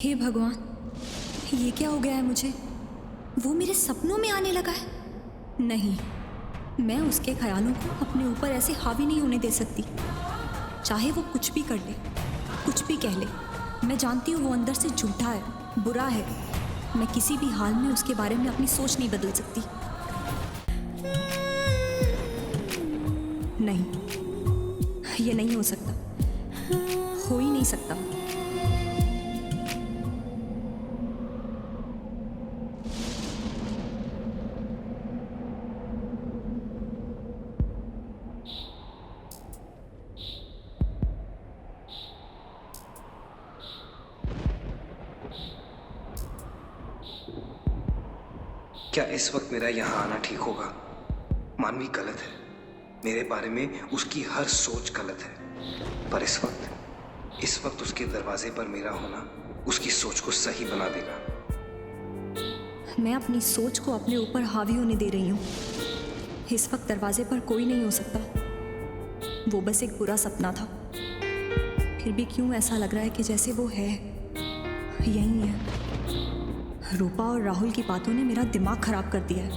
हे भगवान, ये क्या हो गया है मुझे? वो मेरे सपनों में आने लगा है। नहीं, मैं उसके ख्यालों को अपने ऊपर ऐसे हावी नहीं होने दे सकती। चाहे वो कुछ भी कर ले, कुछ भी कह ले, मैं जानती हूँ वो अंदर से झूठा है, बुरा है। मैं किसी भी हाल में उसके बारे में अपनी सोच नहीं बदल सकती। नहीं, ये नहीं हो सकता, हो ही नहीं सकता। क्या इस वक्त मेरा यहाँ आना ठीक होगा? मानवी गलत है, मेरे बारे में उसकी हर सोच गलत है, पर इस वक्त उसके दरवाजे पर मेरा होना उसकी सोच को सही बना देगा। मैं अपनी सोच को अपने ऊपर हावी होने दे रही हूँ। इस वक्त दरवाजे पर कोई नहीं हो सकता। वो बस एक बुरा सपना था। फिर भी क्यों ऐसा लग रहा है कि जैसे वो है, यही है। रूपा और राहुल की बातों ने मेरा दिमाग खराब कर दिया है।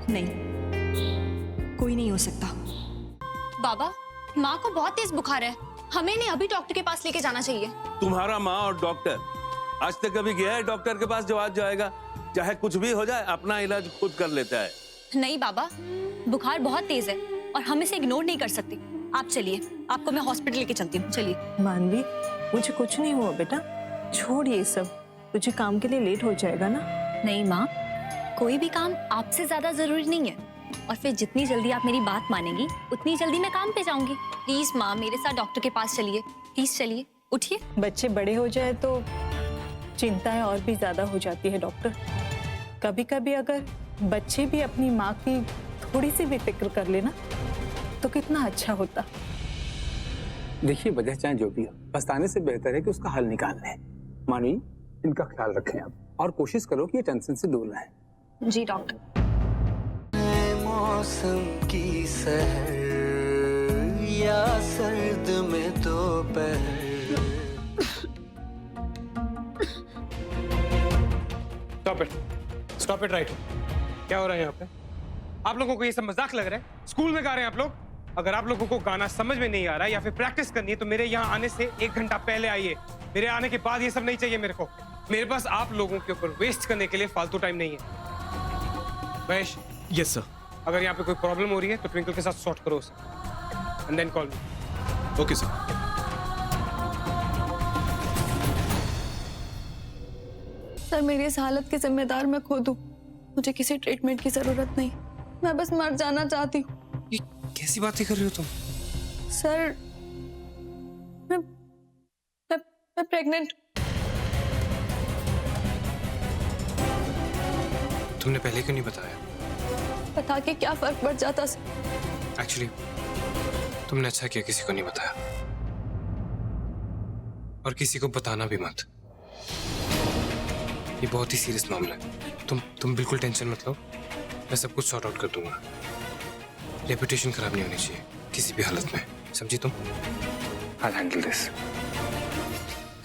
नहीं, कोई नहीं हो सकता। बाबा, माँ को बहुत तेज बुखार है, हमें इन्हें अभी डॉक्टर के पास लेके जाना चाहिए। तुम्हारा माँ और डॉक्टर आज तक कभी गया है डॉक्टर के पास जो आज जाएगा? चाहे कुछ भी हो जाए, अपना इलाज खुद कर लेता है। नहीं बाबा, बुखार बहुत तेज है और हम इसे इग्नोर नहीं कर सकते। आप चलिए, आपको मैं हॉस्पिटल लेके चलती हूँ। चलिए। मानवी, मुझे कुछ नहीं हुआ बेटा, छोड़ ये सब, तुझे काम के लिए लेट हो जाएगा ना। नहीं माँ, कोई भी काम आपसे ज्यादा जरूरी नहीं है, और फिर जितनी जल्दी आप मेरी बात मानेंगी उतनी जल्दी मैं काम पे जाऊंगी। प्लीज माँ, मेरे साथ डॉक्टर के पास चलिए, प्लीज चलिए, उठिए। बच्चे बड़े हो जाए तो चिंताएं और भी ज्यादा हो जाती है डॉक्टर। कभी कभी अगर बच्चे भी अपनी माँ की थोड़ी सी भी फिक्र कर लेना तो कितना अच्छा होता। देखिए, वजह चाहे जो भी हो, पछताने से बेहतर है कि उसका हल निकालना है। मानवी, इनका ख्याल रखें आप और कोशिश करो कि ये टेंशन से दूर रहें। जी डॉक्टर। मौसम की सहर या सर्द में दोपहर। Stop it right. क्या हो रहा है यहाँ पे? आप लोगों को ये सब मजाक लग रहा है? स्कूल में गा रहे हैं आप लोग? अगर आप लोगों को गाना समझ में नहीं आ रहा है या फिर प्रैक्टिस करनी है तो मेरे यहाँ आने से 1 घंटा पहले आइए। मेरे आने के बाद ये सब नहीं चाहिए मेरे को। मेरे पास आप लोगों के ऊपर वेस्ट करने के लिए फालतू टाइम नहीं है। महेश। Yes sir. अगर यहाँ पे कोई प्रॉब्लम हो रही है तो ट्विंकल के साथ सॉर्ट करो उसे, and then call me. Okay sir. Sir, मेरी इस हालत की जिम्मेदार मैं खुद हूँ। मुझे किसी ट्रीटमेंट की जरूरत नहीं, मैं बस मर जाना चाहती हूँ। ये कैसी बातें कर रही हो तुम? सर, मैं प्रेग्नेंट। तुमने पहले क्यों नहीं बताया? बता के क्या फर्क पड़ जाता सर? एक्चुअली तुमने अच्छा किया किसी को नहीं बताया, और किसी को बताना भी मत। ये बहुत ही सीरियस मामला है। तुम बिल्कुल टेंशन मत लो, मैं सब कुछ सॉर्ट आउट कर दूंगा। रेपुटेशन खराब नहीं होनी चाहिए किसी भी हालत में, समझी तुम? I handle this.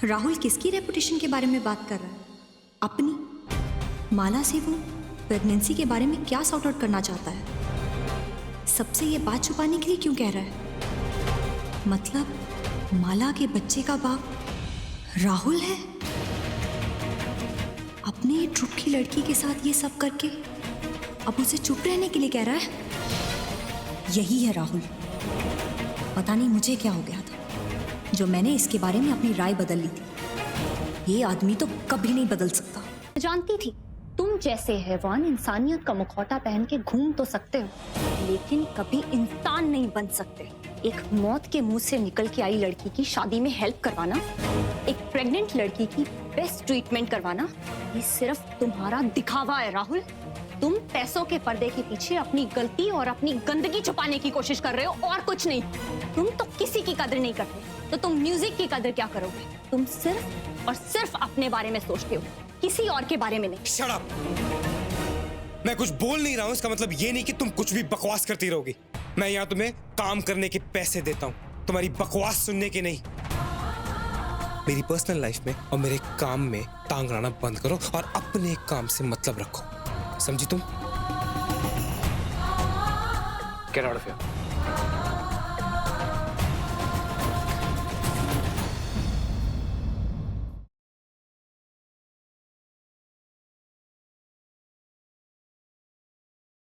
राहुल किसकी रेपुटेशन के बारे में बात कर रहा है? अपनी? माला से वो प्रेगनेंसी के बारे में क्या सॉर्ट आउट करना चाहता है? सबसे ये बात छुपाने के लिए क्यों कह रहा है? मतलब माला के बच्चे का बाप राहुल है? अपने ट्रुप की लड़की के साथ ये सब करके अब उसे चुप रहने के लिए कह रहा है? यही है राहुल। पता नहीं मुझे क्या हो गया था जो मैंने इसके बारे में अपनी राय बदल ली थी। ये आदमी तो कभी नहीं बदल सकता। जानती थी तुम जैसे हैवान इंसानियत का मुखौटा पहन के घूम तो सकते हो, लेकिन कभी इंसान नहीं बन सकते। एक मौत के मुंह से निकल के आई लड़की की शादी में हेल्प करवाना, एक प्रेग्नेंट लड़की की बेस्ट ट्रीटमेंट करवाना, ये सिर्फ तुम्हारा दिखावा है राहुल। तुम पैसों के पर्दे के पीछे अपनी गलती और अपनी गंदगी छुपाने की कोशिश कर रहे हो, और कुछ नहीं। तुम तो किसी की कदर नहीं करते, तो तुम म्यूजिक की कदर क्या करोगे? तुम सिर्फ और सिर्फ अपने बारे में सोचते हो, किसी और के बारे में नहीं। Shut up! मैं कुछ बोल नहीं रहा हूँ, इसका मतलब ये नहीं कि तुम कुछ भी बकवास करती रहोगी। मैं यहाँ तुम्हें काम करने के पैसे देता हूँ, तुम्हारी बकवास सुनने के नहीं। मेरी पर्सनल लाइफ में और मेरे काम में टांग अड़ाना बंद करो और अपने काम से मतलब रखो, समझी तुम? Get out of here.